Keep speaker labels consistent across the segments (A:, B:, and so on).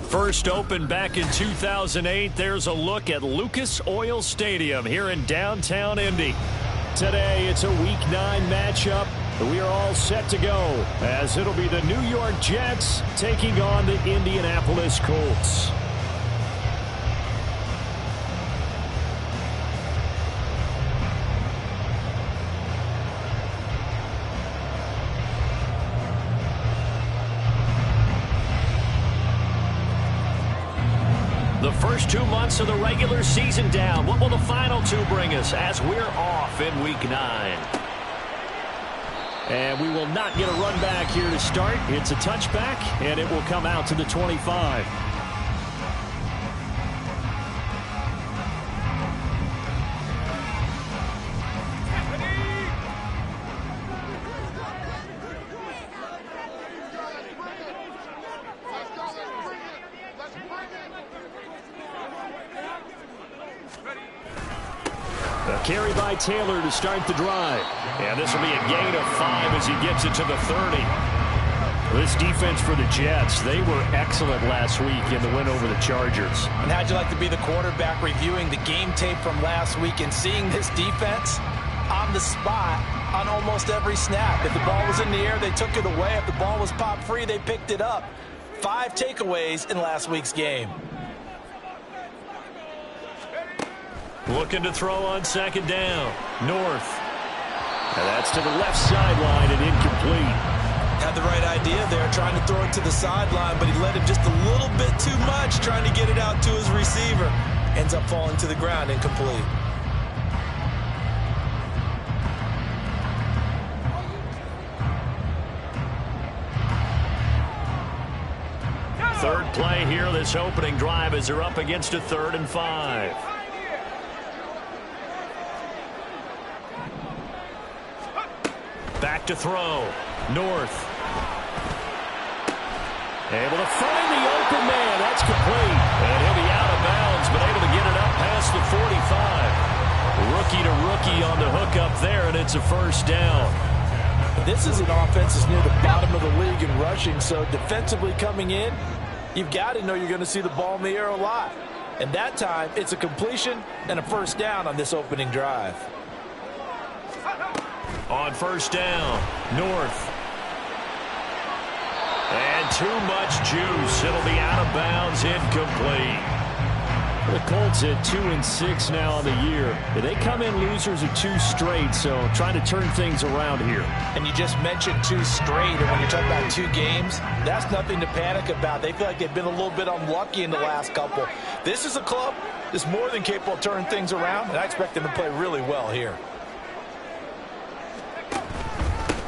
A: First opened back in 2008, there's a look at Lucas Oil Stadium here in downtown Indy. Today, it's a Week 9 matchup. We are all set to go, as it'll be the New York Jets taking on the Indianapolis Colts. The first 2 months of the regular season down. What will the final 2 bring us as we're off in Week 9? And we will not get a run back here to start. It's a touchback, and it will come out to the 25. A carry by Taylor to start the drive. And this will be a gain of 5 as he gets it to the 30. This defense for the Jets, they were excellent last week in the win over the Chargers.
B: And how'd you like to be the quarterback reviewing the game tape from last week and seeing this defense on the spot on almost every snap? If the ball was in the air, they took it away. If the ball was popped free, they picked it up. 5 takeaways in last week's game.
A: Looking to throw on second down. North. And that's to the left sideline and incomplete.
B: Had the right idea there, trying to throw it to the sideline, but he led him just a little bit too much, trying to get it out to his receiver. Ends up falling to the ground, incomplete.
A: Third play here, this opening drive, as they're up against a 3rd and 5. Back to throw. North. Able to find the open man. That's complete. And he'll be out of bounds, but able to get it up past the 45. Rookie to rookie on the hook up there, and it's a first down.
B: This is an offense that's near the bottom of the league in rushing, so defensively coming in, you've got to know you're going to see the ball in the air a lot. And that time, it's a completion and a first down on this opening drive.
A: On first down, North. And too much juice. It'll be out of bounds, incomplete. The Colts at 2-6 now on the year. They come in losers of 2 straight, so trying to turn things around here.
B: And you just mentioned 2 straight, and when you're talking about 2 games, that's nothing to panic about. They feel like they've been a little bit unlucky in the last couple. This is a club that's more than capable of turning things around, and I expect them to play really well here.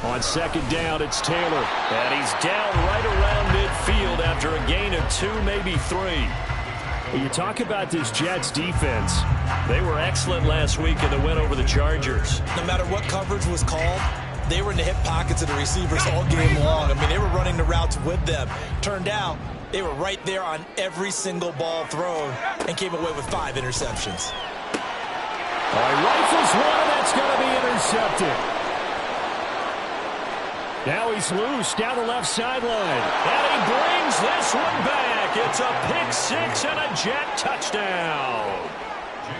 A: On second down, it's Taylor. And he's down right around midfield after a gain of 2, maybe 3. You talk about this Jets defense. They were excellent last week in the win over the Chargers.
B: No matter what coverage was called, they were in the hip pockets of the receivers all game long. I mean, they were running the routes with them. Turned out, they were right there on every single ball thrown and came away with 5 interceptions.
A: All right, rifles one, and that's going to be intercepted. Now he's loose down the left sideline. And he brings this one back. It's a pick 6 and a Jet touchdown.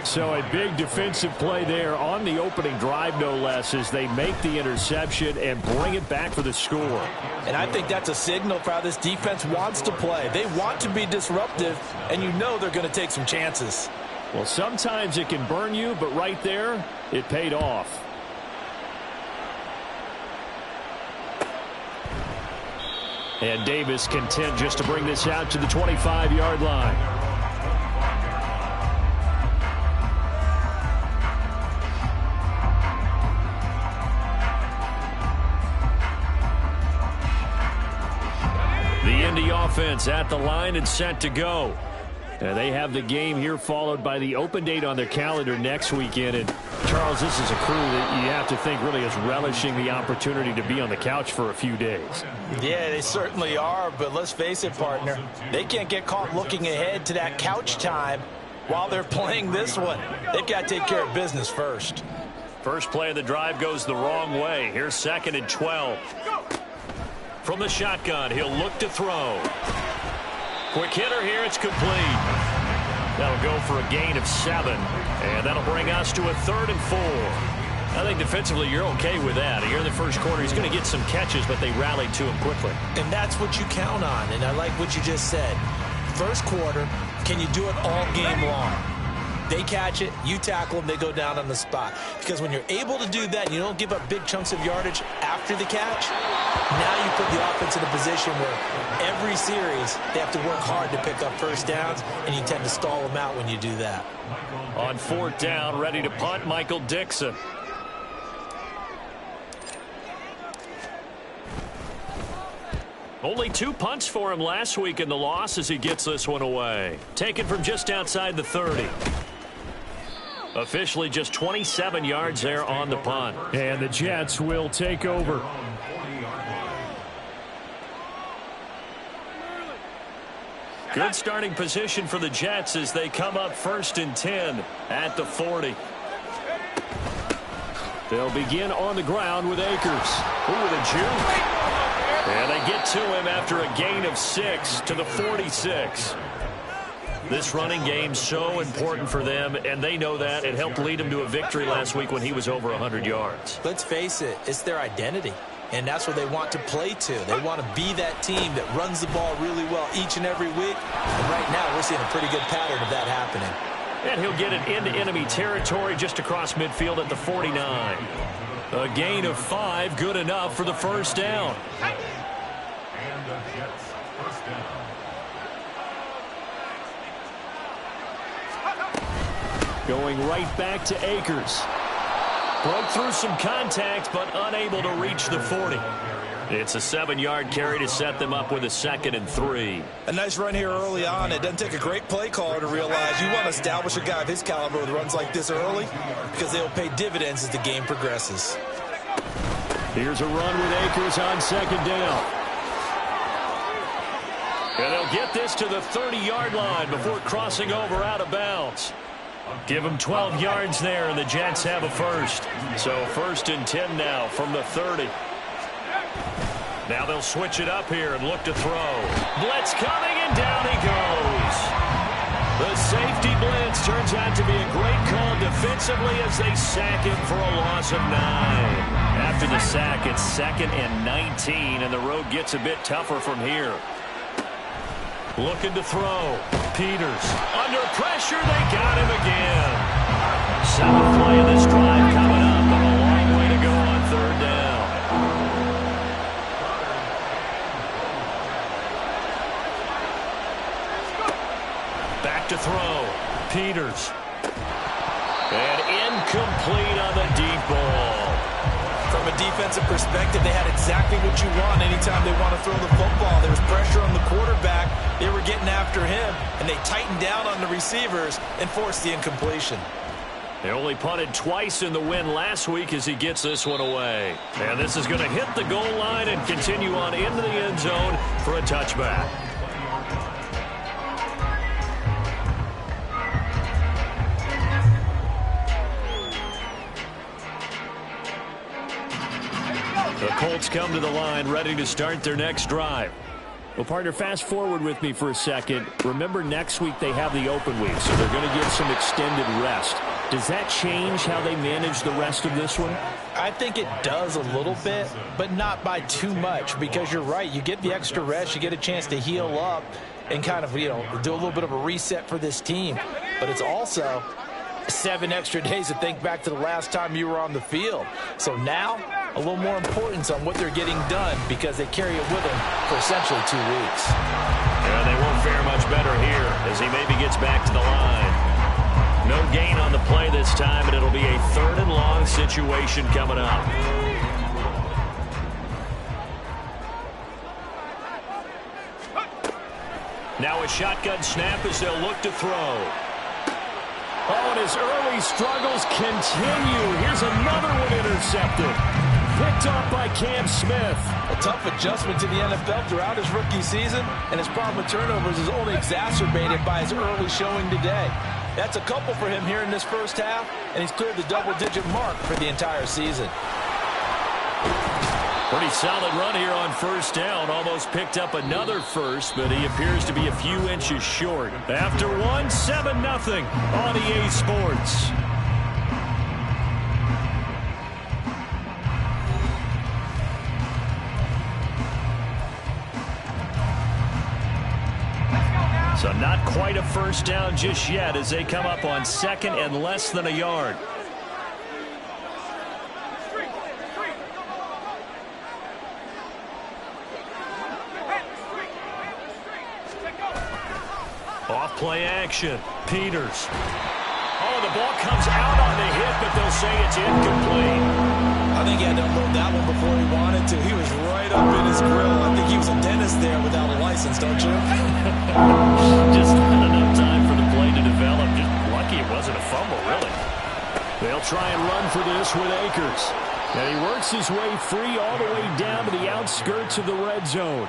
A: So a big defensive play there on the opening drive, no less, as they make the interception and bring it back for the score.
B: And I think that's a signal for how this defense wants to play. They want to be disruptive, and you know they're going to take some chances.
A: Well, sometimes it can burn you, but right there, it paid off. And Davis content just to bring this out to the 25-yard line. The Indy offense at the line and set to go. And they have the game here followed by the open date on their calendar next weekend. And, Charles, this is a crew that you have to think really is relishing the opportunity to be on the couch for a few days.
B: Yeah, they certainly are, but let's face it, partner. They can't get caught looking ahead to that couch time while they're playing this one. They've got to take care of business first.
A: First play of the drive goes the wrong way. Here's 2nd and 12. From the shotgun, he'll look to throw. Quick hitter here. It's complete. That'll go for a gain of 7. And that'll bring us to a 3rd and 4. I think defensively you're okay with that. Here in the first quarter, he's going to get some catches, but they rallied to him quickly.
B: And that's what you count on, and I like what you just said. First quarter, can you do it all game long? They catch it, you tackle them, they go down on the spot. Because when you're able to do that and you don't give up big chunks of yardage after the catch, now you put the offense in a position where every series they have to work hard to pick up first downs, and you tend to stall them out when you do that.
A: On 4th down, ready to punt, Michael Dixon. Only 2 punts for him last week in the loss as he gets this one away. Taken from just outside the 30. Officially just 27 yards there on the punt. And the Jets will take over. Good starting position for the Jets as they come up 1st and 10 at the 40. They'll begin on the ground with Akers. Ooh, with a juke. And they get to him after a gain of 6 to the 46. This running game so important for them, and they know that. It helped lead them to a victory last week when he was over 100 yards.
B: Let's face it, it's their identity, and that's what they want to play to. They want to be that team that runs the ball really well each and every week, and right now we're seeing a pretty good pattern of that happening.
A: And he'll get it into enemy territory just across midfield at the 49. A gain of 5, good enough for the first down. Going right back to Akers. Broke through some contact, but unable to reach the 40. It's a 7-yard carry to set them up with a 2nd and 3.
B: A nice run here early on. It doesn't take a great play caller to realize you want to establish a guy of his caliber with runs like this early because they'll pay dividends as the game progresses.
A: Here's a run with Akers on 2nd down. And they'll get this to the 30-yard line before crossing over out of bounds. Give them 12 yards there, and the Jets have a first. So 1st and 10 now from the 30. Now they'll switch it up here and look to throw. Blitz coming, and down he goes. The safety blitz turns out to be a great call defensively as they sack him for a loss of 9. After the sack, it's 2nd and 19, and the road gets a bit tougher from here. Looking to throw. Peters. Under pressure, they got him again. 7th play of this drive coming up, and a long way to go on 3rd down. Back to throw. Peters. And incomplete on the deep ball.
B: From a defensive perspective, they had exactly what you want anytime they want to throw the football. There was pressure on the quarterback. They were getting after him, and they tightened down on the receivers and forced the incompletion.
A: They only punted twice in the win last week as he gets this one away. And this is going to hit the goal line and continue on into the end zone for a touchback. The Colts come to the line ready to start their next drive. Well, partner, fast forward with me for a second. Remember, next week they have the open week, so they're going to get some extended rest. Does that change how they manage the rest of this one?
B: I think it does a little bit, but not by too much, because you're right. You get the extra rest. You get a chance to heal up and kind of, do a little bit of a reset for this team. But it's also 7 extra days to think back to the last time you were on the field. So now, a little more importance on what they're getting done because they carry it with them for essentially 2 weeks.
A: Yeah, they won't fare much better here as he maybe gets back to the line. No gain on the play this time, and it'll be a 3rd and long situation coming up. Now a shotgun snap as they'll look to throw. Oh, and his early struggles continue. Here's another one intercepted. Picked off by Cam Smith.
B: A tough adjustment to the NFL throughout his rookie season, and his problem with turnovers is only exacerbated by his early showing today. That's a couple for him here in this first half, and he's cleared the double-digit mark for the entire season.
A: Pretty solid run here on first down. Almost picked up another first, but he appears to be a few inches short. After one, 7-0 on EA Sports. So not quite a first down just yet as they come up on second and less than a yard. Off play action. Peters. Oh, the ball comes out on the hit, but they'll say it's incomplete.
B: I think he had to unload that one before he wanted to. He was right up in his grill. I think he was a dentist there without a license, don't you?
A: Just not enough time for the play to develop. Just lucky it wasn't a fumble, really. They'll try and run for this with Akers. And he works his way free all the way down to the outskirts of the red zone.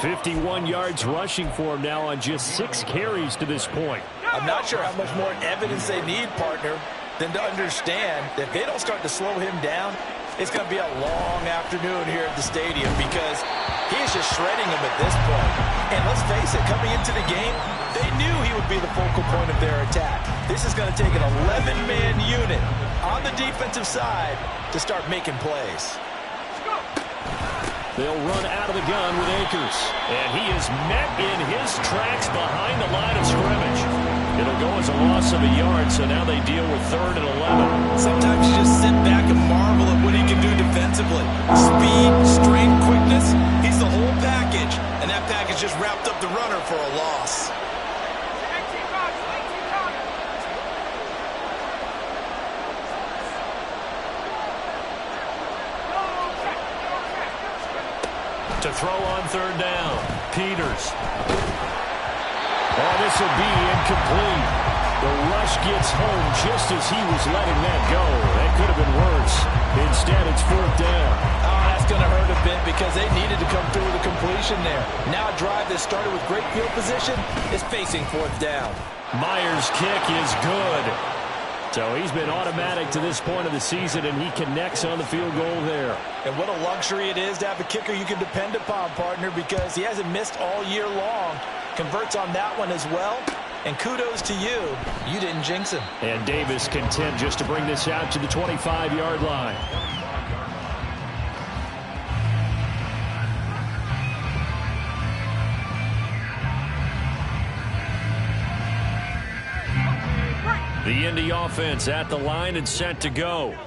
A: 51 yards rushing for him now on just 6 carries to this point.
B: I'm not sure how much more evidence they need, partner, than to understand that if they don't start to slow him down, it's going to be a long afternoon here at the stadium because he is just shredding them at this point. And let's face it, coming into the game, they knew he would be the focal point of their attack. This is going to take an 11-man unit on the defensive side to start making plays.
A: They'll run out of the gun with Akers. And he is met in his tracks behind the line of scrimmage. It'll go as a loss of a yard, so now they deal with 3rd and 11.
B: Sometimes you just sit back and marvel at what he can do defensively. Speed, strength, quickness, he's the whole package. And that package just wrapped up the runner for a loss.
A: To throw on 3rd down. Peters. Oh, this will be incomplete. The rush gets home just as he was letting that go. That could have been worse. Instead, it's 4th down.
B: Oh, that's going to hurt a bit because they needed to come through with a completion there. Now a drive that started with great field position is facing 4th down.
A: Myers' kick is good. So he's been automatic to this point of the season, and he connects on the field goal there.
B: And what a luxury it is to have a kicker you can depend upon, partner, because he hasn't missed all year long. Converts on that one as well. And kudos to you. You didn't jinx him.
A: And Davis content just to bring this out to the 25-yard line. The Indy offense at the line and set to go.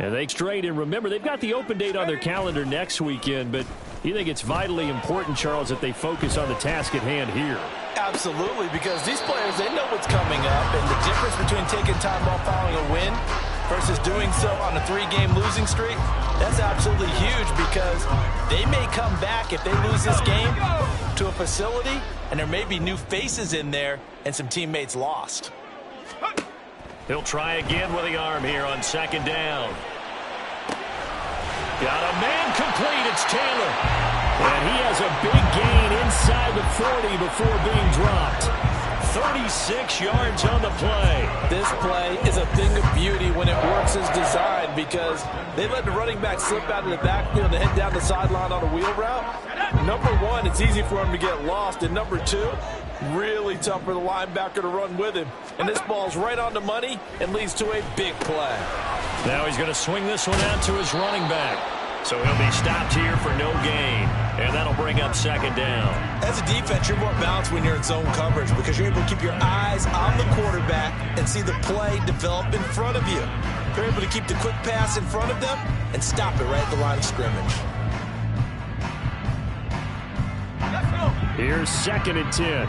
A: And they straight, and remember, they've got the open date on their calendar next weekend, but you think it's vitally important, Charles, that they focus on the task at hand here?
B: Absolutely, because these players, they know what's coming up, and the difference between taking time off following a win versus doing so on a 3-game losing streak, that's absolutely huge because they may come back if they lose this game to a facility, and there may be new faces in there and some teammates lost.
A: He'll try again with the arm here on 2nd down. Got a man complete. It's Taylor. And he has a big gain inside the 40 before being dropped. 36 yards on the play.
B: This play is a thing of beauty when it works as designed because they let the running back slip out of the backfield and head down the sideline on a wheel route. Number one, it's easy for him to get lost. And number two, really tough for the linebacker to run with him. And this ball's right on the money and leads to a big play.
A: Now he's going to swing this one out to his running back. So he'll be stopped here for no gain. And that'll bring up 2nd down.
B: As a defense, you're more balanced when you're in zone coverage because you're able to keep your eyes on the quarterback and see the play develop in front of you. You're able to keep the quick pass in front of them and stop it right at the line of scrimmage.
A: Here's 2nd and 10.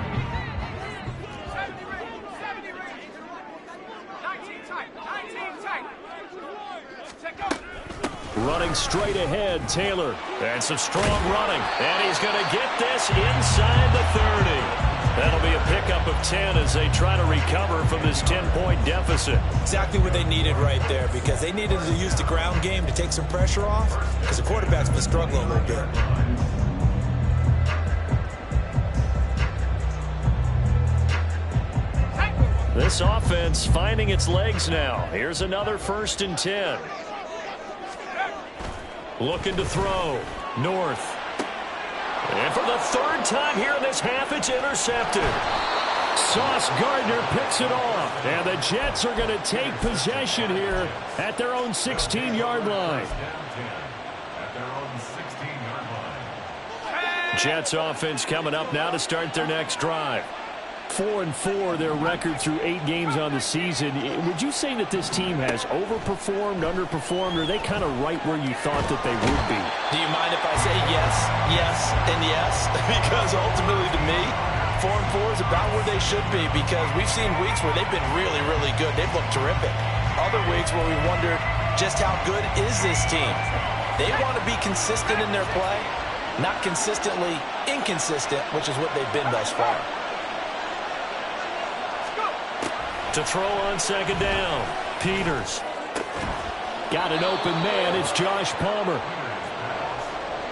A: Running straight ahead, Taylor. And some strong running. And he's going to get this inside the 30. That'll be a pickup of 10 as they try to recover from this 10-point deficit.
B: Exactly what they needed right there because they needed to use the ground game to take some pressure off because the quarterback's been struggling a little bit.
A: This offense finding its legs now. Here's another 1st and 10. Looking to throw. North. And for the third time here in this half, it's intercepted. Sauce Gardner picks it off. And the Jets are going to take possession here at their own 16-yard line. Jets offense coming up now to start their next drive. 4-4 their record through 8 games on the season. Would you say that this team has overperformed, underperformed, or are they kind of right where you thought that they would be?
B: Do you mind if I say yes, yes, and yes? Because ultimately to me, 4-4 is about where they should be, because we've seen weeks where they've been really, really good. They've looked terrific. Other weeks where we wondered just how good is this team. They want to be consistent in their play, not consistently inconsistent, which is what they've been thus far.
A: To throw on second down, Peters. Got an open man, it's Josh Palmer.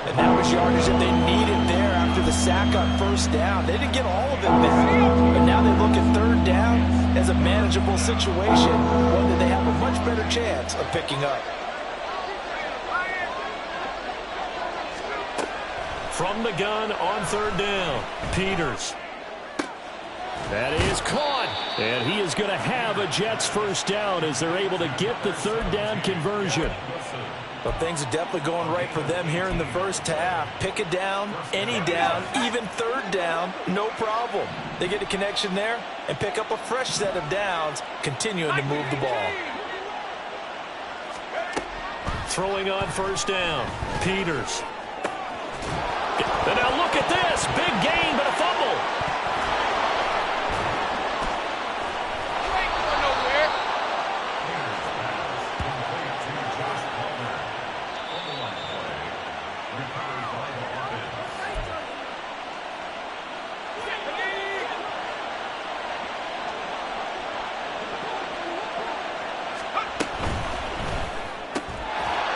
B: And that was yardage that they needed there after the sack on first down. They didn't get all of it back, but now they look at third down as a manageable situation, one that they have a much better chance of picking up.
A: From the gun on third down, Peters. That is caught, and he is going to have a Jets first down as they're able to get the third down conversion.
B: But things are definitely going right for them here in the first half. Pick a down, any down, even third down, no problem. They get a connection there and pick up a fresh set of downs, continuing to move the ball.
A: Throwing on first down, Peters. And now look at this, big gain, but a fumble.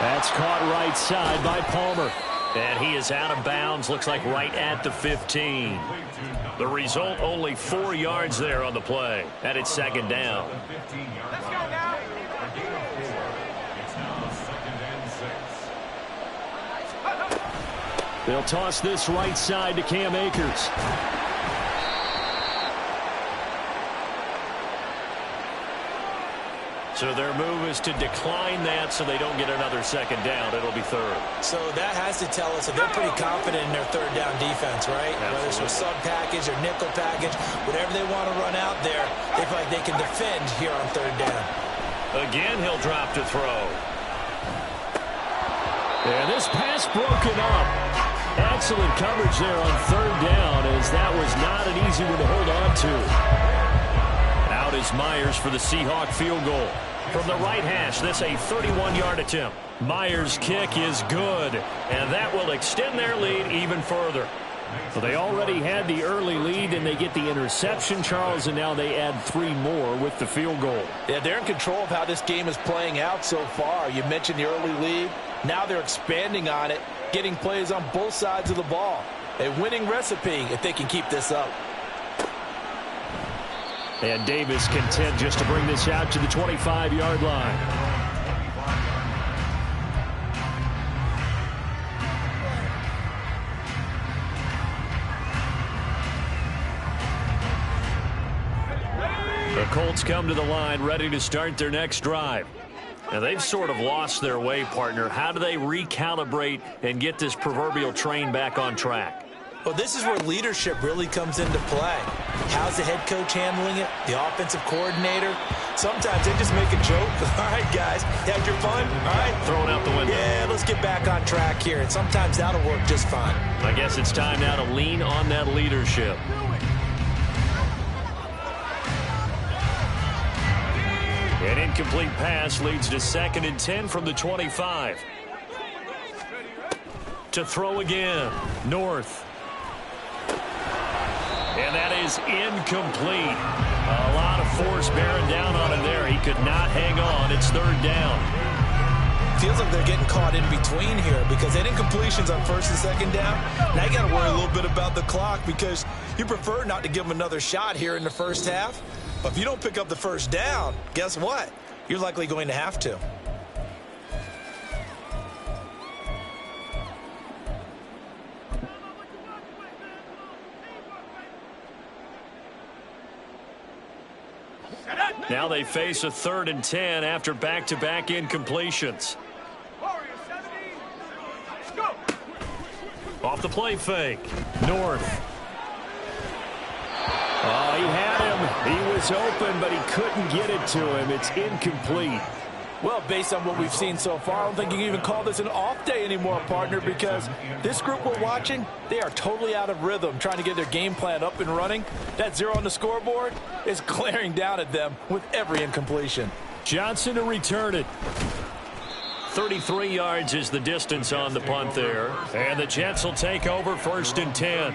A: That's caught right side by Palmer. And he is out of bounds, looks like right at the 15. The result, only 4 yards there on the play. And it's second down.
C: Let's go now.
A: They'll toss this right side to Cam Akers. So their move is to decline that so they don't get another second down. It'll be third.
B: So that has to tell us that they're pretty confident in their third down defense, right?
A: Absolutely.
B: Whether it's a sub package or nickel package, whatever they want to run out there, they feel like they can defend here on third down.
A: Again, he'll drop to throw. And this pass broken up. Excellent coverage there on third down, as that was not an easy one to hold on to. Out is Myers for the Seahawk field goal. From the right hash, this a 31-yard attempt. Myers' kick is good, and that will extend their lead even further. So they already had the early lead, and they get the interception, Charles, and now they add 3 more with the field goal.
B: Yeah, they're in control of how this game is playing out so far. You mentioned the early lead. Now they're expanding on it, getting plays on both sides of the ball. A winning recipe if they can keep this up.
A: And Davis content just to bring this out to the 25-yard line. The Colts come to the line ready to start their next drive. Now they've sort of lost their way, partner. How do they recalibrate and get this proverbial train back on track?
B: Well, this is where leadership really comes into play. How's the head coach handling it? The offensive coordinator? Sometimes they just make a joke. All right, guys, had your fun? All right.
A: Throw it out the window.
B: Yeah, let's get back on track here. And sometimes that'll work just fine.
A: I guess it's time now to lean on that leadership. An incomplete pass leads to 2nd and 10 from the 25. To throw again. North. And that is incomplete. A lot of force bearing down on him there. He could not hang on. It's third down.
B: Feels like they're getting caught in between here because they had incompletions on first and second down. Now you got to worry a little bit about the clock because you prefer not to give them another shot here in the first half. But if you don't pick up the first down, guess what? You're likely going to have to.
A: Now they face a 3rd and 10 after back-to-back incompletions. Off the play fake. North. Oh, he had him. He was open, but he couldn't get it to him. It's incomplete.
B: Well, based on what we've seen so far, I don't think you can even call this an off day anymore, partner, because this group we're watching, they are totally out of rhythm trying to get their game plan up and running. That 0 on the scoreboard is glaring down at them with every incompletion.
A: Johnson to return it. 33 yards is the distance on the punt there. And the Jets will take over 1st and 10.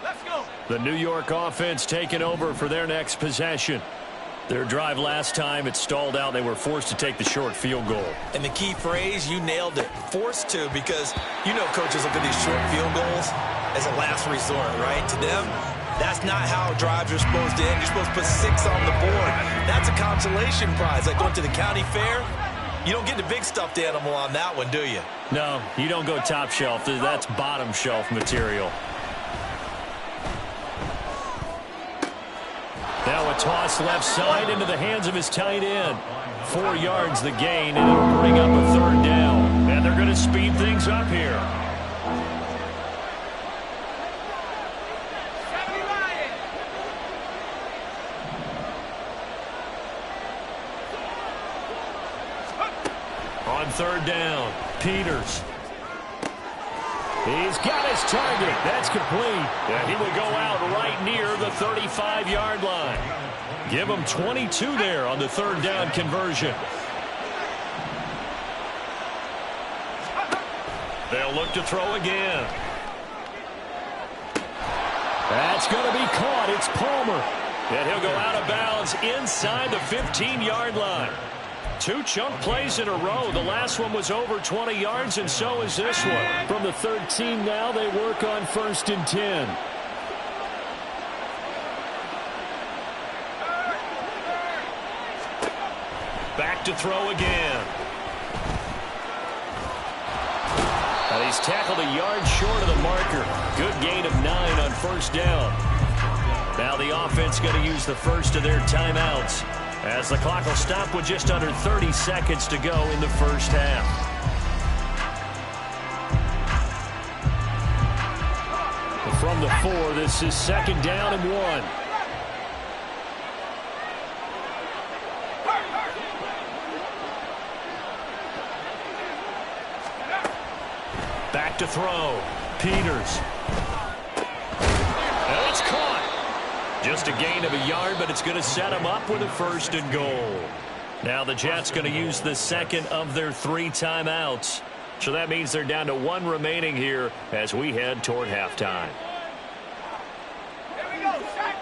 C: Let's go.
A: The New York offense taking over for their next possession. Their drive last time, it stalled out. They were forced to take the short field goal.
B: And the key phrase, you nailed it, forced to, because you know coaches look at these short field goals as a last resort, right? To them, that's not how drives are supposed to end. You're supposed to put 6 on the board. That's a consolation prize. Like going to the county fair, you don't get the big stuffed animal on that one, do you?
A: No, you don't go top shelf. That's bottom shelf material. Now a toss left side into the hands of his tight end. 4 yards the gain, and it'll bring up a 3rd down. And they're going to speed things up here. On 3rd down, Peters. He's got his target. That's complete. And he will go out right near the 35-yard line. Give him 22 there on the 3rd down conversion. They'll look to throw again. That's going to be caught. It's Palmer. And he'll go out of bounds inside the 15-yard line. 2 chunk plays in a row. The last one was over 20 yards, and so is this one. From the 13 now, they work on 1st and 10. Back to throw again. And he's tackled a yard short of the marker. Good gain of 9 on 1st down. Now the offense going to use the first of their timeouts, as the clock will stop with just under 30 seconds to go in the 1st half. From the 4, this is 2nd down and 1. Back to throw. Peters. And it's caught. Just a gain of a yard, but it's going to set them up with a 1st and goal. Now the Jets going to use the 2nd of their 3 timeouts. So that means they're down to 1 remaining here as we head toward halftime.
C: Here we go, Shaq.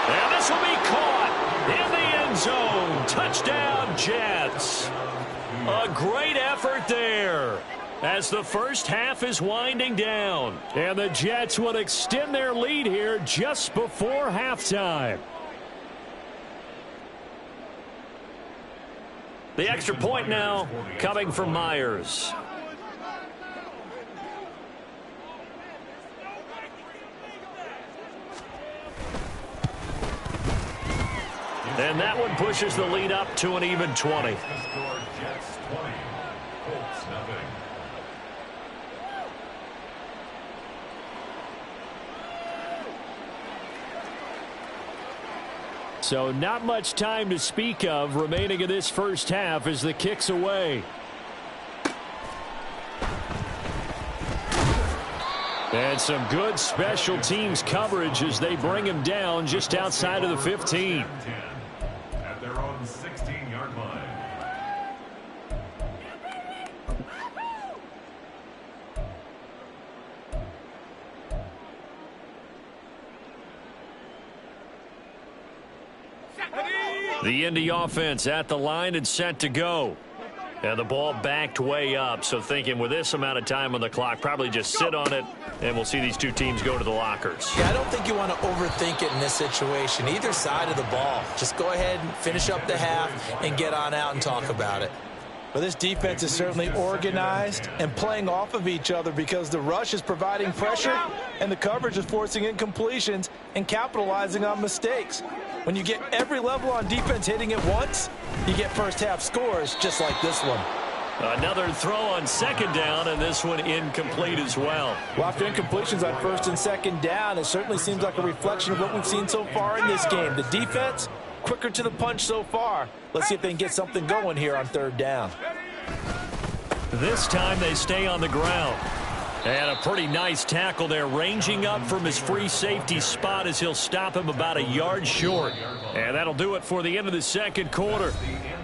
A: And this will be caught in the end zone. Touchdown, Jets. A great effort there as the 1st half is winding down. And the Jets will extend their lead here just before halftime. The extra point now coming from Myers. And that one pushes the lead up to an even 20. So not much time to speak of remaining in this 1st half as the kick's away. And some good special teams coverage as they bring him down just outside of the 15.
D: At their own 16-yard line.
A: The Indy offense at the line and set to go. And the ball backed way up, so thinking with this amount of time on the clock, probably just sit on it, and we'll see these 2 teams go to the lockers.
B: Yeah, I don't think you want to overthink it in this situation. Either side of the ball. Just go ahead and finish up the half and get on out and talk about it. Well, this defense is certainly organized and playing off of each other because the rush is providing pressure and the coverage is forcing incompletions and capitalizing on mistakes. When you get every level on defense hitting at once, you get first-half scores just like this one.
A: Another throw on second down, and this one incomplete as well.
B: Well, after incompletions on first and second down, it certainly seems like a reflection of what we've seen so far in this game. The defense, quicker to the punch so far. Let's see if they can get something going here on third down.
A: This time they stay on the ground. And a pretty nice tackle there, ranging up from his free safety spot as he'll stop him about a yard short. And that'll do it for the end of the second quarter.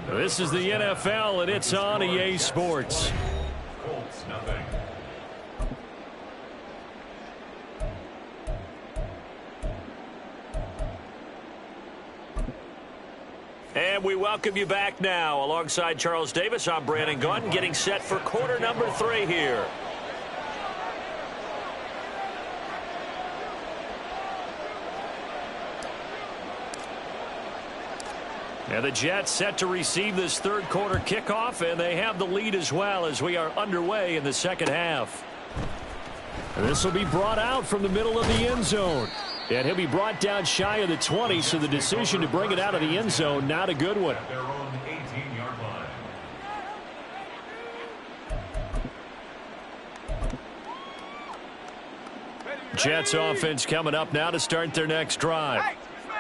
A: This is the NFL, and it's on EA Sports.
D: Colts, nothing.
A: And we welcome you back now. Alongside Charles Davis, I'm Brandon Gaudin, getting set for quarter number 3 here. And the Jets set to receive this third quarter kickoff, and they have the lead as well as we are underway in the second half. And this will be brought out from the middle of the end zone. And he'll be brought down shy of the 20, so the decision to bring it out of the end zone, not a good one.
D: At their own 18-yard line.
A: Jets offense coming up now to start their next drive.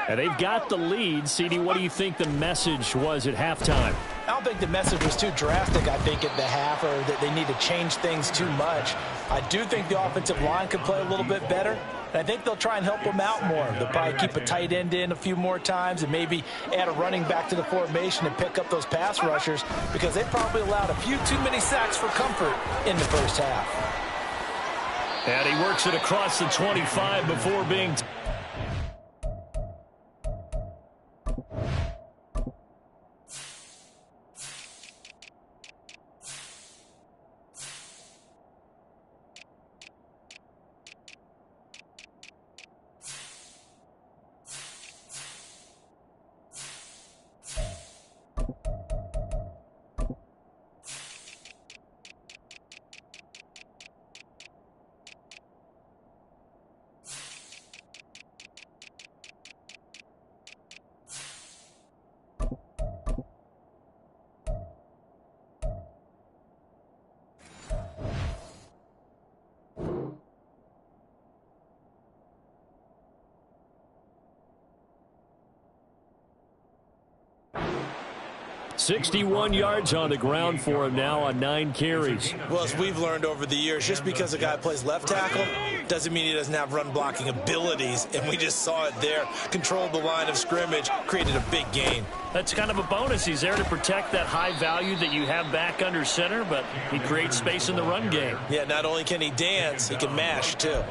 A: And they've got the lead. CD, what do you think the message was at halftime?
B: I don't think the message was too drastic, I think, at the half, or that they need to change things too much. I do think the offensive line could play a little bit better, and I think they'll try and help them out more. They'll probably keep a tight end in a few more times and maybe add a running back to the formation and pick up those pass rushers because they probably allowed a few too many sacks for comfort in the first half.
A: And he works it across the 25 before being... ...61 yards on the ground for him now on 9 carries.
B: Well, as we've learned over the years, just because a guy plays left tackle doesn't mean he doesn't have run blocking abilities. And we just saw it there. Controlled the line of scrimmage, created a big gain.
A: That's kind of a bonus. He's there to protect that high value that you have back under center, but he creates space in the run game.
B: Yeah, not only can he dance, he can mash too.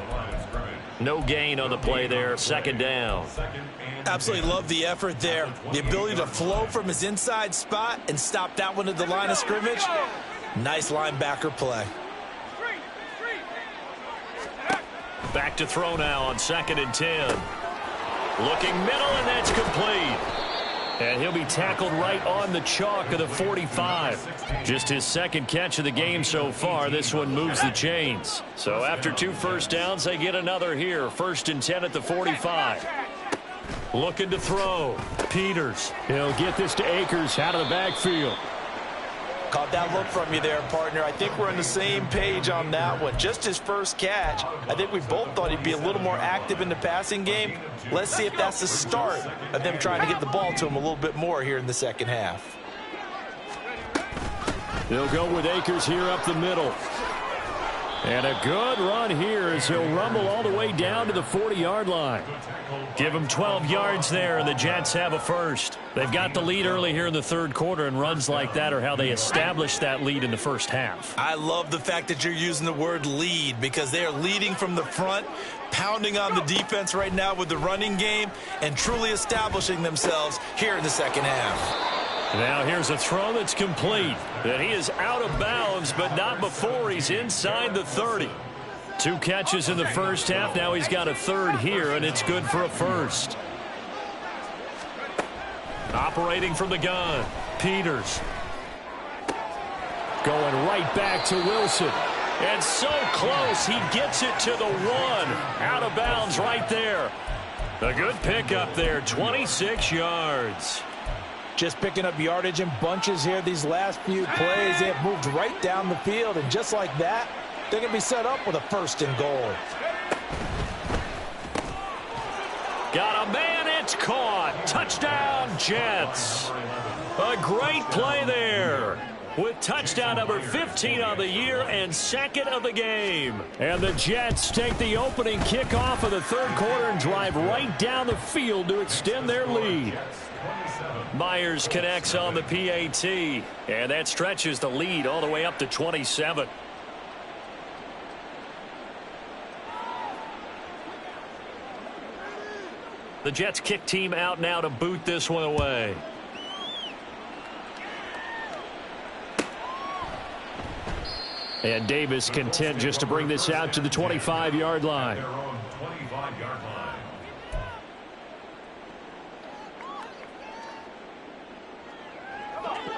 A: No gain on the play there, second down.
B: Absolutely love the effort there. The ability to flow from his inside spot and stop that one at the line of scrimmage. Nice linebacker play.
A: Back to throw now on 2nd and 10. Looking middle, and that's complete. And he'll be tackled right on the chalk of the 45. Just his second catch of the game so far. This one moves the chains. So after 2 first downs, they get another here. 1st and 10 at the 45. Looking to throw. Peters. He'll get this to Akers out of the backfield.
B: Caught that look from you there, partner. I think we're on the same page on that one. Just his first catch. I think we both thought he'd be a little more active in the passing game. Let's see if that's the start of them trying to get the ball to him a little bit more here in the second half.
A: They'll go with Akers here up the middle. And a good run here as he'll rumble all the way down to the 40-yard line. Give him 12 yards there, and the Jets have a first. They've got the lead early here in the third quarter, and runs like that are how they establish that lead in the first half.
B: I love the fact that you're using the word lead because they are leading from the front, pounding on the defense right now with the running game, and truly establishing themselves here in the second half.
A: Now here's a throw that's complete. And he is out of bounds, but not before he's inside the 30. 2 catches in the first half. Now he's got a third here, and it's good for a first. Operating from the gun, Peters. Going right back to Wilson. And so close, he gets it to the 1. Out of bounds right there. A good pickup there, 26 yards.
B: Just picking up yardage in bunches here these last few plays. They have moved right down the field, and just like that, they're going to be set up with a 1st and goal.
A: Got a man, it's caught. Touchdown, Jets. A great play there. With touchdown number 15 on the year and 2nd of the game. And the Jets take the opening kickoff of the 3rd quarter and drive right down the field to extend their lead. Myers connects on the PAT, and that stretches the lead all the way up to 27. The Jets kick team out now to boot this one away. And Davis content just to bring this out to the 25-yard line.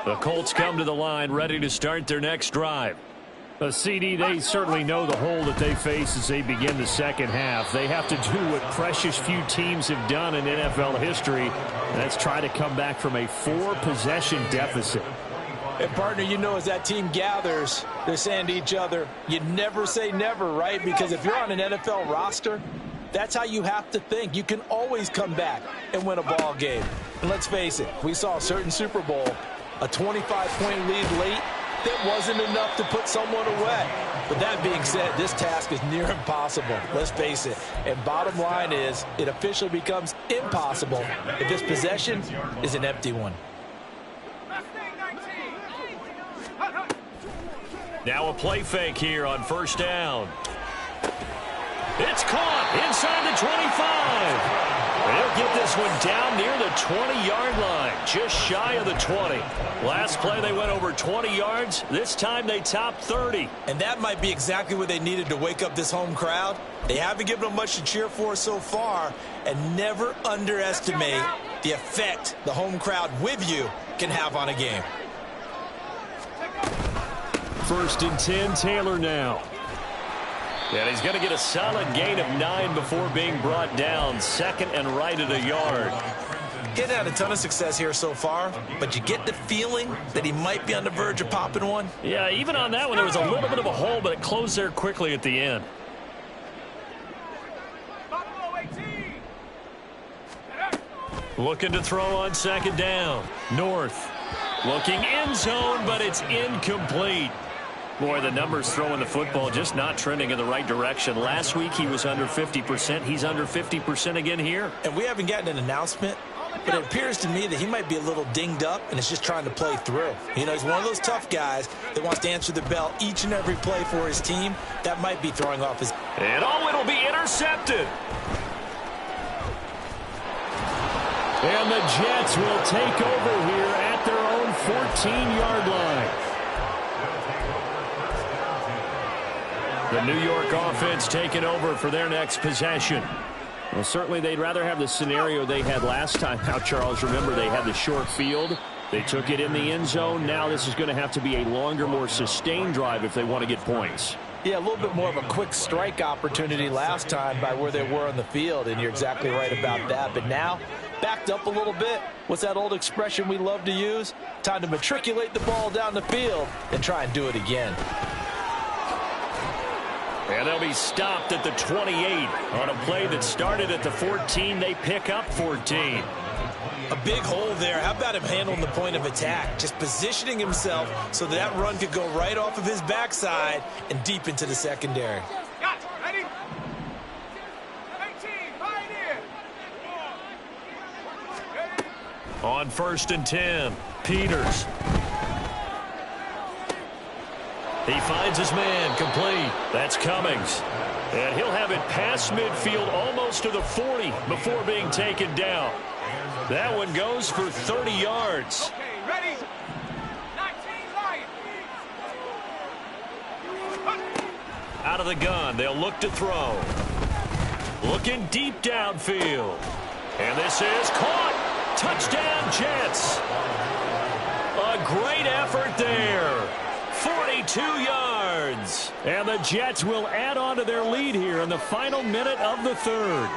A: The Colts come to the line ready to start their next drive. A CD, they certainly know the hole that they face as they begin the second half. They have to do what precious few teams have done in NFL history. And that's try to come back from a 4-possession deficit.
B: And, partner, you know as that team gathers, they're saying to each other, you never say never, right? Because if you're on an NFL roster, that's how you have to think. You can always come back and win a ball game. And let's face it, we saw a certain Super Bowl, a 25-point lead late, that wasn't enough to put someone away. But that being said, this task is near impossible. Let's face it. And bottom line is, it officially becomes impossible if this possession is an empty one.
A: Now a play fake here on 1st down. It's caught inside the 25. They'll get this one down near the 20-yard line, just shy of the 20. Last play they went over 20 yards. This time they topped 30.
B: And that might be exactly what they needed to wake up this home crowd. They haven't given them much to cheer for so far, and never underestimate the effect the home crowd with you can have on a game.
A: 1st and 10, Taylor now. And he's going to get a solid gain of 9 before being brought down. 2nd and right at a yard.
B: He's had a ton of success here so far, but you get the feeling that he might be on the verge of popping one.
A: Yeah, even on that one, there was a little bit of a hole, but it closed there quickly at the end. Looking to throw on 2nd down. North. Looking end zone, but it's incomplete. Boy, the numbers throwing the football just not trending in the right direction. Last week he was under 50%. He's under 50% again here.
B: And we haven't gotten an announcement, but it appears to me that he might be a little dinged up and is just trying to play through. You know, he's one of those tough guys that wants to answer the bell each and every play for his team. That might be throwing off his...
A: And it'll be intercepted. And the Jets will take over here at their own 14-yard line. The New York offense taking over for their next possession. Well, certainly they'd rather have the scenario they had last time out, Charles. Remember, they had the short field. They took it in the end zone. Now this is going to have to be a longer, more sustained drive if they want to get points.
B: Yeah, a little bit more of a quick strike opportunity last time by where they were on the field, and you're exactly right about that. But now, backed up a little bit. What's that old expression we love to use? Time to matriculate the ball down the field and try and do it again.
A: And they'll be stopped at the 28 on a play that started at the 14. They pick up 14.
B: A big hole there. How about him handling the point of attack? Just positioning himself so that run could go right off of his backside and deep into the secondary.
C: Got it. Ready? 18, right in.
A: On 1st and 10, Peters. He finds his man, complete. That's Cummings. And he'll have it past midfield almost to the 40 before being taken down. That one goes for 30 yards.
C: Okay, ready? 19, right.
A: Out of the gun, they'll look to throw. Looking deep downfield. And this is caught. Touchdown, Jets. A great effort there. 42 yards. And the Jets will add on to their lead here in the final minute of the third.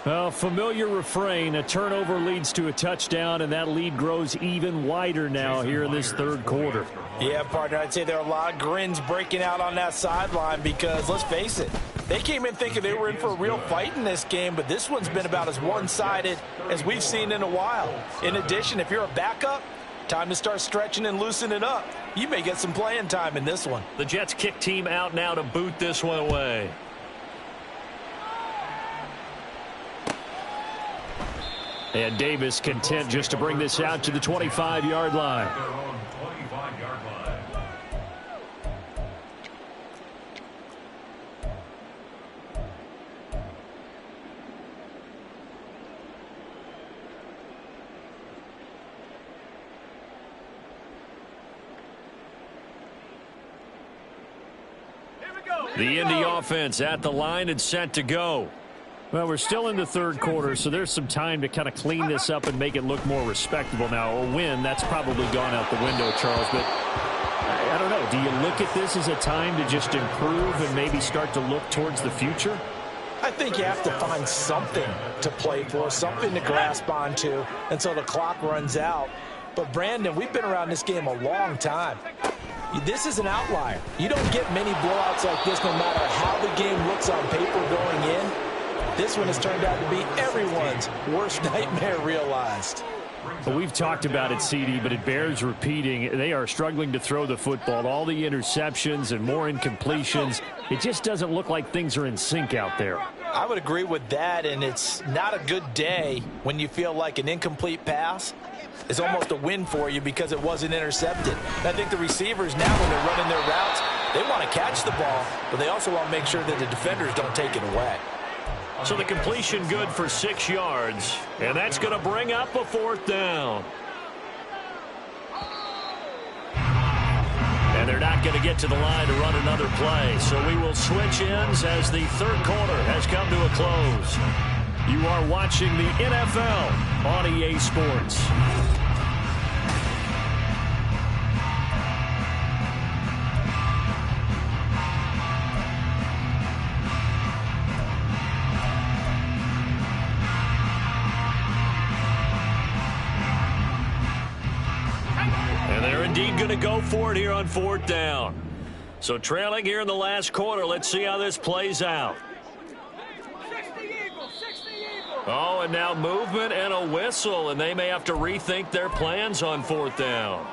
A: A familiar refrain, a turnover leads to a touchdown, and that lead grows even wider now here in this third quarter.
B: Yeah, partner, I'd say there are a lot of grins breaking out on that sideline because, let's face it, they came in thinking they were in for a real fight in this game, but this one's been about as one-sided as we've seen in a while. In addition, if you're a backup, time to start stretching and loosening up. You may get some playing time in this one.
A: The Jets kick team out now to boot this one away. And Davis content just to bring this out to the 25-yard line.
D: Their own 25-yard line.
A: The Indy offense at the line and set to go. Well, we're still in the third quarter, so there's some time to kind of clean this up and make it look more respectable now. A win, that's probably gone out the window, Charles. But I don't know. Do you look at this as a time to just improve and maybe start to look towards the future?
B: I think you have to find something to play for, something to grasp onto until the clock runs out. But, Brandon, we've been around this game a long time. This is an outlier. You don't get many blowouts like this no matter how the game looks on paper going in. This one has turned out to be everyone's worst nightmare realized.
A: Well, we've talked about it, CD, but it bears repeating. They are struggling to throw the football. All the interceptions and more incompletions. It just doesn't look like things are in sync out there.
B: I would agree with that, and it's not a good day when you feel like an incomplete pass is almost a win for you because it wasn't intercepted. And I think the receivers now, when they're running their routes, they want to catch the ball, but they also want to make sure that the defenders don't take it away.
A: So the completion good for 6 yards, and that's going to bring up a fourth down. And they're not going to get to the line to run another play, so we will switch ends as the third quarter has come to a close. You are watching the NFL on EA Sports. Indeed going to go for it here on fourth down. So trailing here in the last quarter. Let's see how this plays out. Oh, and now movement and a whistle, and they may have to rethink their plans on fourth down.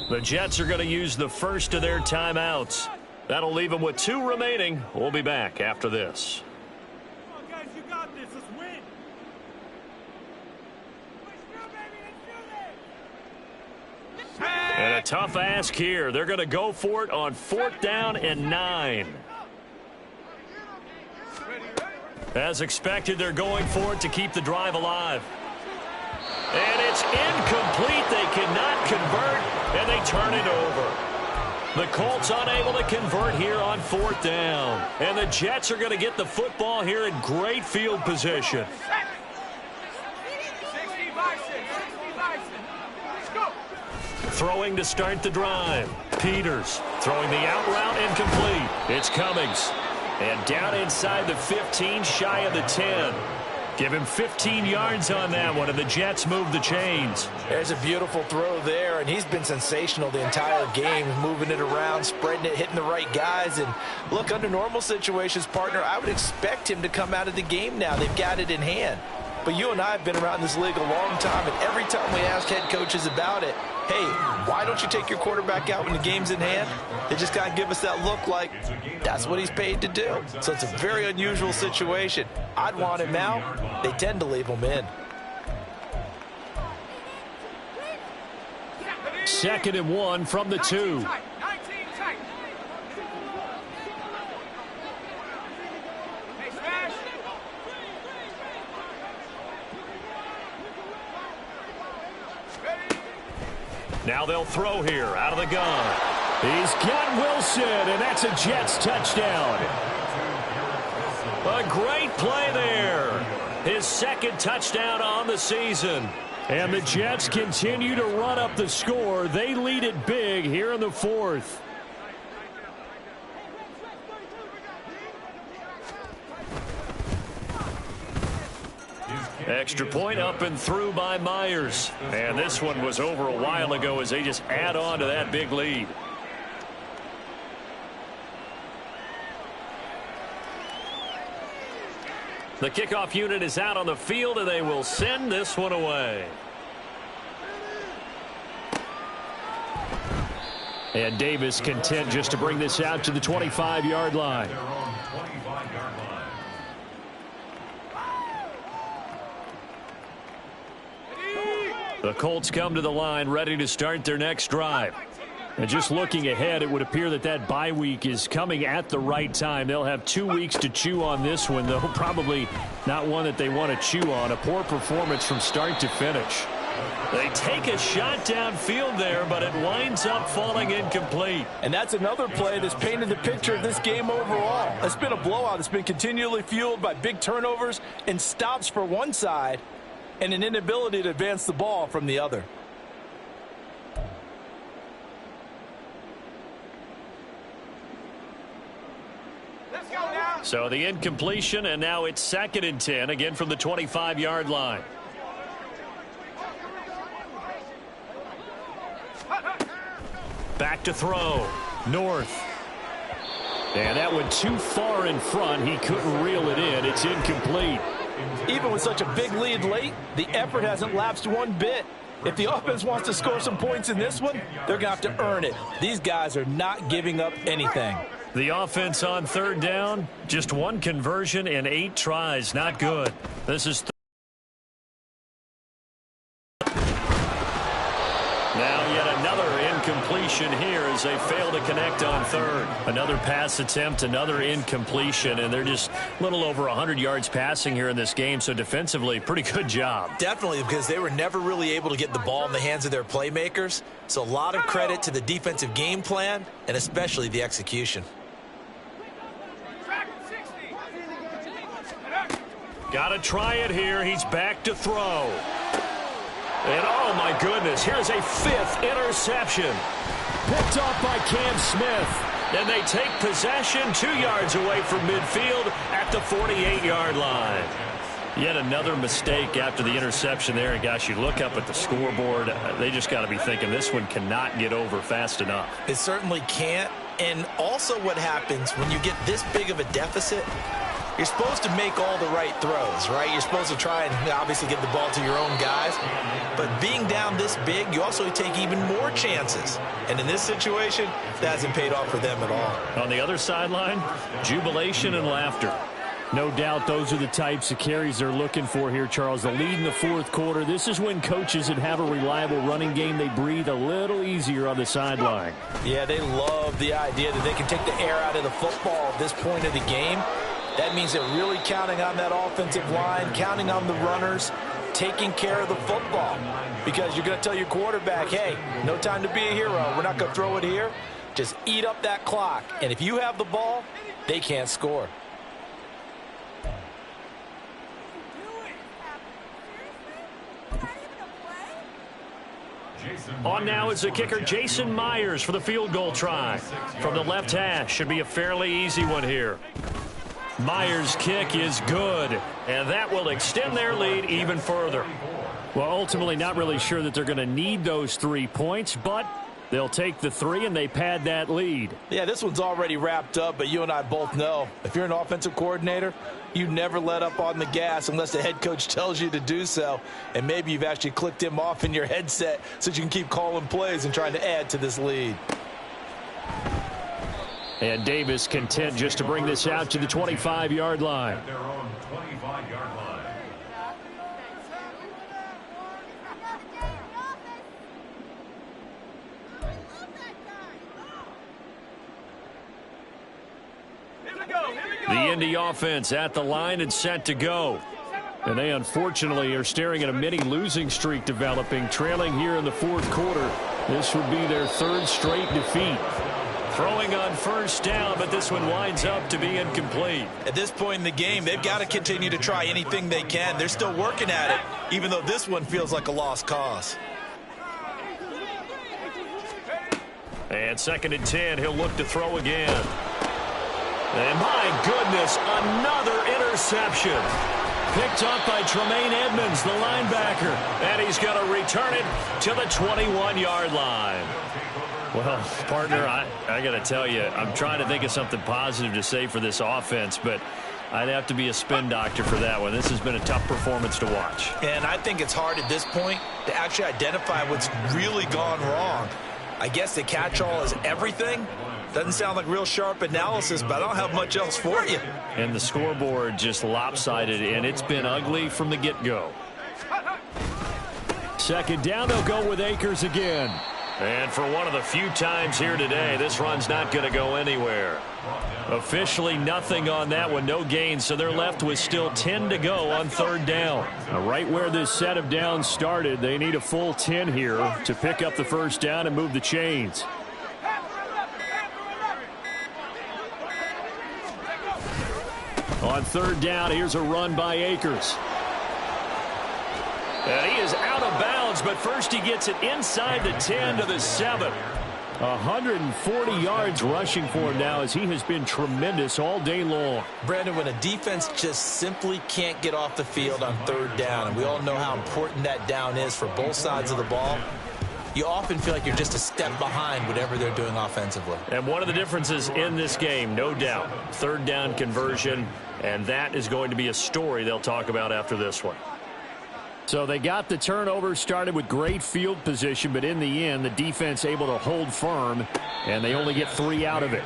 A: The Jets are going to use the first of their timeouts. That'll leave them with 2 remaining. We'll be back after this.
C: Come on, guys, you got this. Let's win.
A: And a tough ask here. They're going to go for it on fourth down and 9. As expected, they're going for it to keep the drive alive. And it's incomplete. They cannot convert, and they turn it over. The Colts unable to convert here on fourth down. And the Jets are going to get the football here in great field position.
C: 60 Bison. Let's go.
A: Throwing to start the drive. Peters throwing the out route incomplete. It's Cummings. And down inside the 15, shy of the 10. Give him 15 yards on that one, and the Jets move the chains.
B: There's a beautiful throw there, and he's been sensational the entire game, moving it around, spreading it, hitting the right guys. And look, under normal situations, partner, I would expect him to come out of the game now. They've got it in hand. But you and I have been around this league a long time, and every time we ask head coaches about it, hey, why don't you take your quarterback out when the game's in hand? They just kind of give us that look like that's what he's paid to do. So it's a very unusual situation. I'd want him out. They tend to leave him in.
A: 2nd and 1 from the 2.
C: 19 tight. Hey, smash.
A: Now they'll throw here out of the gun. He's got Wilson, and that's a Jets touchdown. A great play there. His second touchdown on the season. And the Jets continue to run up the score. They lead it big here in the fourth. Extra point up and through by Myers. And this one was over a while ago as they just add on to that big lead. The kickoff unit is out on the field, and they will send this one away. And Davis content just to bring this out to the 25-yard line. The Colts come to the line ready to start their next drive. And just looking ahead, it would appear that that bye week is coming at the right time. They'll have 2 weeks to chew on this one, though probably not one that they want to chew on. A poor performance from start to finish. They take a shot downfield there, but it winds up falling incomplete.
B: And that's another play that's painted the picture of this game overall. It's been a blowout. It's been continually fueled by big turnovers and stops for one side and an inability to advance the ball from the other.
A: So the incompletion, and now it's 2nd and 10, again from the 25-yard line. Back to throw. North. And that went too far in front. He couldn't reel it in. It's incomplete.
B: Even with such a big lead late, the effort hasn't lapsed one bit. If the offense wants to score some points in this one, they're going to have to earn it. These guys are not giving up anything.
A: The offense on 3rd down, just 1 conversion in 8 tries. Not good. This is now yet another incompletion here as they fail to connect on 3rd. Another pass attempt, another incompletion, and they're just a little over 100 yards passing here in this game, so defensively, pretty good job.
E: Definitely, because they were never really able to get the ball in the hands of their playmakers, so a lot of credit to the defensive game plan and especially the execution.
A: Got to try it here. He's back to throw. And oh my goodness, here's a 5th interception. Picked off by Cam Smith. And they take possession 2 yards away from midfield at the 48-yard line. Yet another mistake after the interception there. And gosh, you look up at the scoreboard, they just got to be thinking this one cannot get over fast enough.
E: It certainly can't. And also what happens when you get this big of a deficit, you're supposed to make all the right throws, right? You're supposed to try and obviously get the ball to your own guys. But being down this big, you also take even more chances. And in this situation, that hasn't paid off for them at all.
A: On the other sideline, jubilation and laughter. No doubt those are the types of carries they're looking for here, Charles. The lead in the 4th quarter. This is when coaches that have a reliable running game, they breathe a little easier on the sideline.
B: Yeah, they love the idea that they can take the air out of the football at this point of the game. That means they're really counting on that offensive line, counting on the runners, taking care of the football. Because you're going to tell your quarterback, hey, no time to be a hero. We're not going to throw it here. Just eat up that clock. And if you have the ball, they can't score.
A: On now is the kicker, Jason Myers, for the field goal try. From the left hash, should be a fairly easy one here. Myers' kick is good, and that will extend their lead even further. Well, ultimately not really sure that they're going to need those 3 points, but they'll take the 3 and they pad that lead.
B: Yeah, this one's already wrapped up, but you and I both know if you're an offensive coordinator, you never let up on the gas unless the head coach tells you to do so. And maybe you've actually clicked him off in your headset so you can keep calling plays and trying to add to this lead.
A: And Davis content just to bring this out to the 25-yard line.
D: At their own 25-yard line.
C: Here we go.
A: The Indy offense at the line and set to go. And they unfortunately are staring at a mini losing streak developing, trailing here in the fourth quarter. This would be their third straight defeat. Throwing on first down, but this one winds up to be incomplete.
E: At this point in the game, they've got to continue to try anything they can. They're still working at it, even though this one feels like a lost cause.
A: And 2nd and 10, he'll look to throw again. And my goodness, another interception. Picked up by Tremaine Edmonds, the linebacker. And he's going to return it to the 21-yard line. Well, partner, I got to tell you, I'm trying to think of something positive to say for this offense, but I'd have to be a spin doctor for that one. This has been a tough performance to watch.
E: And I think it's hard at this point to actually identify what's really gone wrong. I guess the catch-all is everything. Doesn't sound like real sharp analysis, but I don't have much else for you.
A: And the scoreboard just lopsided, and it's been ugly from the get-go. 2nd down, they'll go with Akers again. And for one of the few times here today, this run's not going to go anywhere. Officially nothing on that one, no gain, so they're left with still 10 to go on 3rd down. Now, right where this set of downs started, they need a full 10 here to pick up the first down and move the chains. On 3rd down, here's a run by Akers. And he is out of bounds, but first he gets it inside the 10 to the 7. 140 yards rushing for him now as he has been tremendous all day long.
E: Brandon, when a defense just simply can't get off the field on 3rd down, and we all know how important that down is for both sides of the ball, you often feel like you're just a step behind whatever they're doing offensively.
A: And one of the differences in this game, no doubt, 3rd down conversion, and that is going to be a story they'll talk about after this one. So they got the turnover started with great field position, but in the end, the defense able to hold firm, and they only get 3 out of it.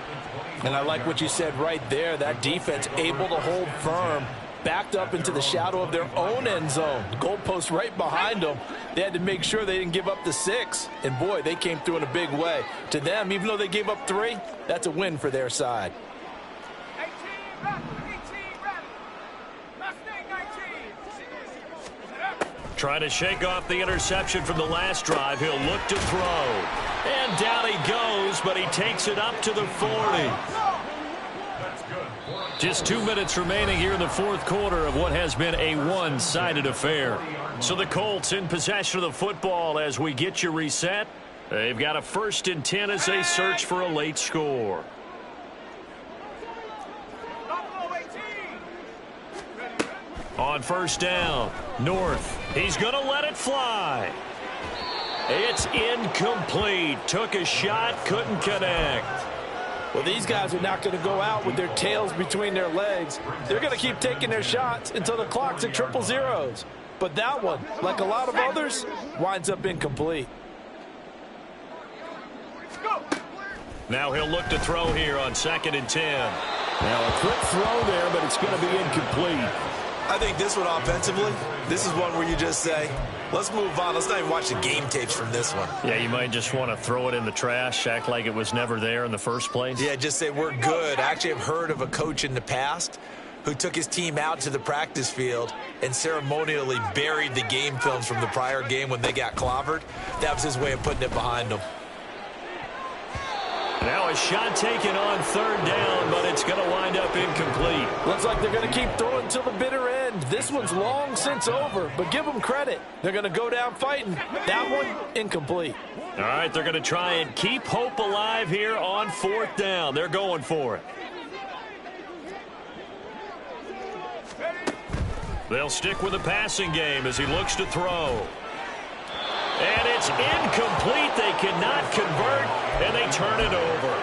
E: And I like what you said right there. That defense able to hold firm, backed up into the shadow of their own end zone. Goalpost right behind them. They had to make sure they didn't give up the 6. And, boy, they came through in a big way. To them, even though they gave up 3, that's a win for their side.
C: 18, Mustang 19.
A: Trying to shake off the interception from the last drive. He'll look to throw. And down he goes, but he takes it up to the 40. Just 2 minutes remaining here in the fourth quarter of what has been a one-sided affair. So the Colts in possession of the football as we get you reset. They've got a 1st and 10 as they search for a late score. On 1st down, North. He's going to let it fly. It's incomplete. Took a shot, couldn't connect.
E: Well, these guys are not going to go out with their tails between their legs. They're going to keep taking their shots until the clock's at 0-0. But that one, like a lot of others, winds up incomplete.
A: Now he'll look to throw here on 2nd and 10. Now a quick throw there, but it's going to be incomplete.
E: I think this one offensively, this is one where you just say, let's move on. Let's not even watch the game tapes from this one.
A: Yeah, you might just want to throw it in the trash, act like it was never there in the first place.
E: Yeah, just say we're good. I actually have heard of a coach in the past who took his team out to the practice field and ceremonially buried the game films from the prior game when they got clobbered. That was his way of putting it behind them.
A: Now a shot taken on 3rd down, but it's going to wind up incomplete.
E: Looks like they're going to keep throwing till the bitter end. This one's long since over, but give them credit. They're going to go down fighting. That one, incomplete.
A: All right, they're going to try and keep hope alive here on 4th down. They're going for it. They'll stick with the passing game as he looks to throw. And it's incomplete. They cannot convert, and they turn it over.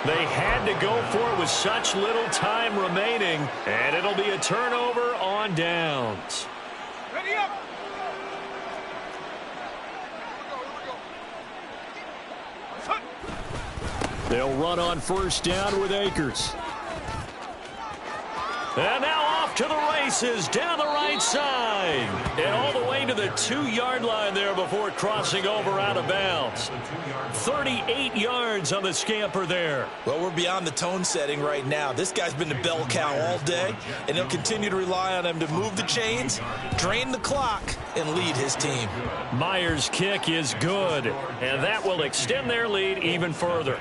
A: They had to go for it with such little time remaining, and it'll be a turnover on downs.
C: Ready up.
A: They'll run on 1st down with Akers. And now off to the races. races down the right side. And all the way to the 2-yard line there before crossing over out of bounds. 38 yards on the scamper there.
E: Well, we're beyond the tone setting right now. This guy's been the bell cow all day, and he'll continue to rely on him to move the chains, drain the clock, and lead his team.
A: Myers' kick is good, and that will extend their lead even further.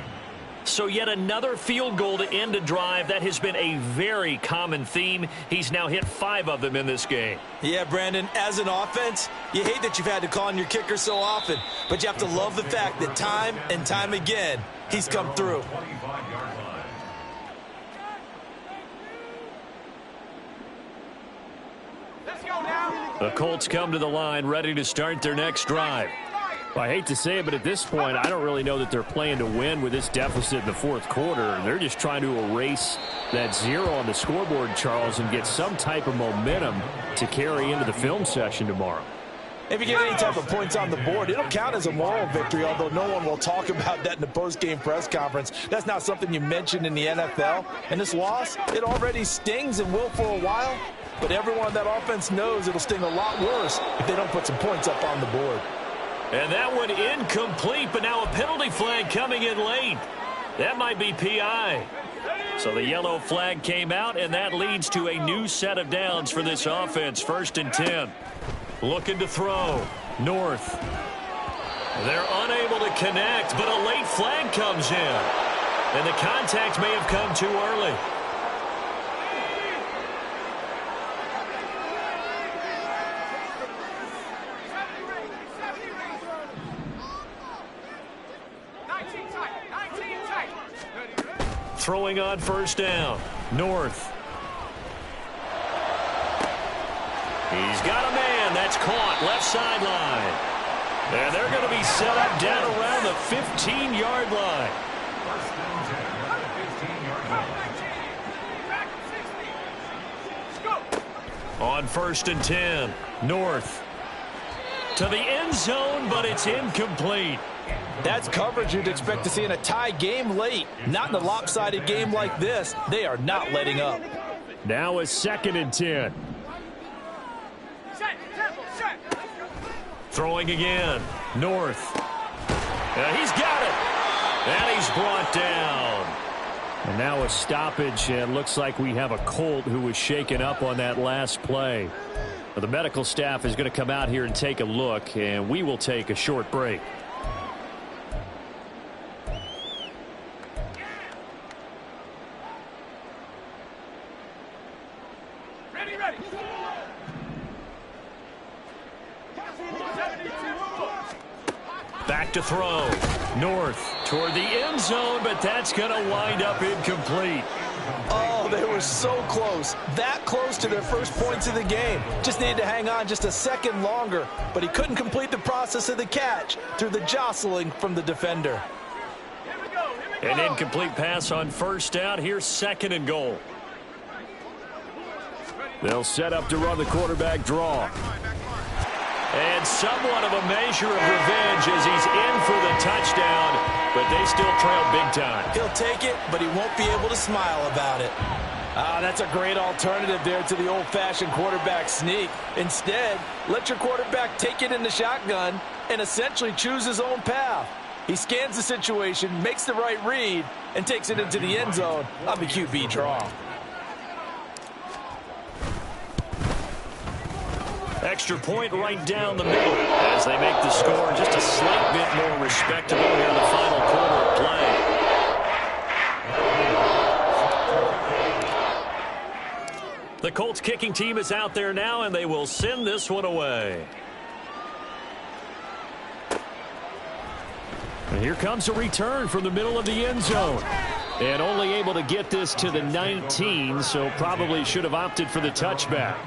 A: So yet another field goal to end a drive. That has been a very common theme. He's now hit 5 of them in this game.
E: Yeah, Brandon, as an offense, you hate that you've had to call on your kicker so often, but you have to love the fact that time and time again, he's come through.
D: 25-yard line.
C: Let's go now.
A: The Colts come to the line ready to start their next drive. Well, I hate to say it, but at this point, I don't really know that they're playing to win with this deficit in the fourth quarter. They're just trying to erase that 0 on the scoreboard, Charles, and get some type of momentum to carry into the film session tomorrow.
E: If you get any type of points on the board, it'll count as a moral victory, although no one will talk about that in the post-game press conference. That's not something you mentioned in the NFL. And this loss, it already stings and will for a while, but everyone on that offense knows it'll sting a lot worse if they don't put some points up on the board.
A: And that one incomplete, but now a penalty flag coming in late. That might be PI. So the yellow flag came out, and that leads to a new set of downs for this offense. 1st and 10. Looking to throw. North. They're unable to connect, but a late flag comes in. And the contact may have come too early. Throwing on 1st down. North. He's got a man. That's caught. Left sideline. And they're going to be set up down around the 15-yard line. On 1st and 10. North. To the end zone, but it's incomplete.
E: That's coverage you'd expect to see in a tie game late. Not in a lopsided game like this. They are not letting up.
A: Now a 2nd and 10. Throwing again. North. He's got it. And he's brought down. And now a stoppage, and looks like we have a Colt who was shaken up on that last play. Well, the medical staff is going to come out here and take a look, and we will take a short break. Back to throw. North toward the end zone, but that's going to wind up incomplete.
E: Oh, they were so close. That close to their first points of the game. Just needed to hang on just a second longer, but he couldn't complete the process of the catch through the jostling from the defender.
A: An incomplete pass on 1st down. Here's 2nd and goal. They'll set up to run the quarterback draw. And somewhat of a measure of revenge as he's in for the touchdown, but they still trail big time.
E: He'll take it, but he won't be able to smile about it. That's a great alternative there to the old-fashioned quarterback sneak. Instead, let your quarterback take it in the shotgun and essentially choose his own path. He scans the situation, makes the right read, and takes it into the end zone on the QB draw.
A: Extra point right down the middle as they make the score just a slight bit more respectable here in the final quarter of play. The Colts kicking team is out there now, and they will send this one away. And here comes a return from the middle of the end zone. And only able to get this to the 19, so probably should have opted for the touchback.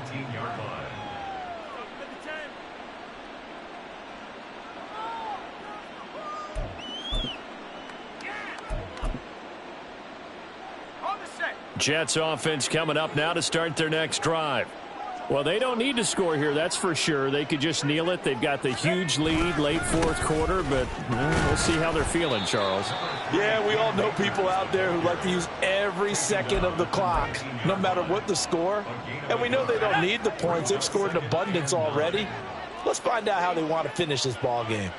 A: Jets offense coming up now to start their next drive. Well, they don't need to score here, that's for sure. They could just kneel it. They've got the huge lead late fourth quarter, but we'll see how they're feeling, Charles.
B: Yeah, we all know people out there who like to use every second of the clock, no matter what the score. And we know they don't need the points. They've scored in abundance already. Let's find out how they want to finish this ball game.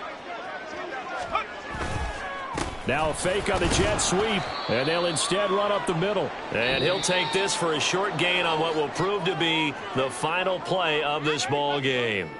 A: Now a fake on the jet sweep, and they'll instead run up the middle. And he'll take this for a short gain on what will prove to be the final play of this ball game.